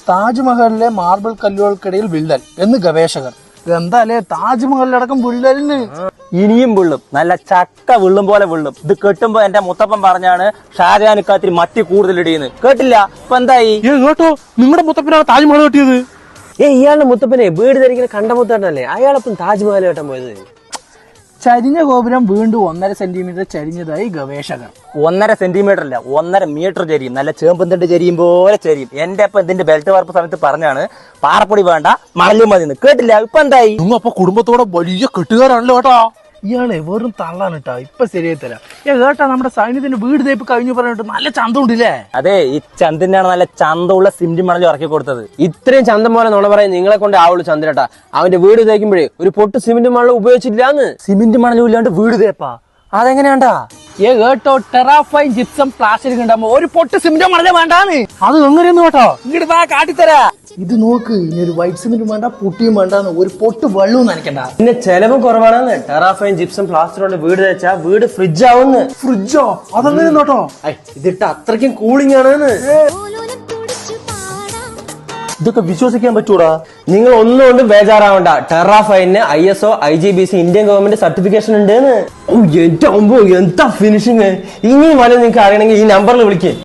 താജ്മഹലിലെ marble കല്ലുകൾക്കിടയിൽ വിള്ളൽ എന്ന് ഗവേഷകർ. എന്താലേ താജ്മഹലിലടക്കം വിള്ളലിന് ഇനിയും വിള്ളും, നല്ല ചക്ക വിള്ളും പോലെ വിള്ളും. ഇത് കെട്ടുമ്പോ എന്റെ മുത്തപ്പൻ പറഞ്ഞാണ് ഷാജഹാനുക്കാത്തിരി മത്തി കൂടുതൽ ഇടിയെന്ന്. കേട്ടില്ല? ഇപ്പൊ എന്തായി? കേട്ടോ, നിങ്ങളുടെ മുത്തപ്പനാണ് താജ്മഹൽ കെട്ടിയത്. ഇയാളുടെ മുത്തപ്പനെ വീട് ധരിക്കുന്ന കണ്ട മുത്തപ്പനല്ലേ? അയാളപ്പം താജ്മഹൽ കെട്ടാൻ പോയത്. ചരിഞ്ഞ ഗോപുരം വീണ്ടും 1.5 സെന്റിമീറ്റർ ചരിഞ്ഞതായി ഗവേഷകർ. 1.5 സെന്റിമീറ്റർ അല്ല, 1.5 മീറ്റർ ചരിയും. നല്ല ചേമ്പന്തിന്റെ ചരിയും പോലെ ചരിയും. എന്റെ അപ്പൊ ഇതിന്റെ ബെൽറ്റ് വാർപ്പ് സമയത്ത് പറഞ്ഞാണ് പാറപ്പൊടി വേണ്ട, മണലും മതി. കേട്ടില്ല? ഇപ്പൊ എന്തായി? നിങ്ങൾ അപ്പൊ കുടുംബത്തോടെ വലിയ കെട്ടുകാരാണല്ലോ കേട്ടോ. ഇയാളെ വെറും തള്ളാണ് കേട്ടോ. ഇപ്പൊ ശരിയായി തരാം. കേട്ടാ, നമ്മുടെ സൈന്യത്തിന്റെ വീട് തേപ്പ് കഴിഞ്ഞു പറഞ്ഞിട്ട് നല്ല ചന്തമുണ്ടല്ലേ? അതെ, ഈ ചന്തിനാണ് നല്ല ചന്തമുള്ള സിമെന്റ് മണൽ ഇറക്കി കൊടുത്തത്. ഇത്രയും ചന്തം പോലെ നുണ പറയാൻ നിങ്ങളെ കൊണ്ട് ആവുള്ളൂ ചന്ദ്രേട്ടാ. അവന്റെ വീട് തേക്കുമ്പോഴേ ഒരു പൊട്ട് സിമെന്റ് മണൽ ഉപയോഗിച്ചില്ലാന്ന്. സിമെന്റ് മണലും ഇല്ലാണ്ട് വീട് തേപ്പാ? അതെങ്ങനെയാണ്ടാ? കേട്ടോ, ടെറാഫൈൻ ജിപ്സം പ്ലാസ്റ്റിക് ഉണ്ടാകുമ്പോ ഒരു പൊട്ട് സിമെന്റ് മണല് വേണ്ടാന്ന്. അത് എങ്ങനെയൊന്നും കേട്ടോ. ഇങ്ങോട്ട് വാ, കാട്ടിത്തരാ. ഇത് നോക്ക്, ഇനി ഒരു വൈറ്റ് സിമെന്റ് വേണ്ട, പൊട്ടിയും വേണ്ടാന്ന്, ഒരു പൊട്ട് വെള്ളവും നനയ്ക്കണ്ട. പിന്നെ ചെലവും കുറവാണെന്ന്. ടെറാഫൈൻ ജിപ്സം പ്ലാസ്റ്റർ കൊണ്ട് വീട് തേച്ചാ വീട് ഫ്രിഡ്ജ് ആവുന്ന്. ഫ്രിഡ്ജോ? അതെങ്ങനെ കേട്ടോ. ഇതിട്ട് അത്രയ്ക്കും കൂളിംഗ് ആണെന്ന്. ഇതൊക്കെ വിശ്വസിക്കാൻ പറ്റൂടാ? നിങ്ങൾ ഒന്നുകൊണ്ടും ബേജാറാവണ്ട. ടെറാഫൈന് ISO IGBC Indian government certification ഉണ്ട്. എന്റെ അമ്പോ, എന്താ ഫിനിഷിങ്! ഇനി മല നിങ്ങൾക്ക് അറിയണമെങ്കിൽ ഈ നമ്പറിൽ വിളിക്കേ.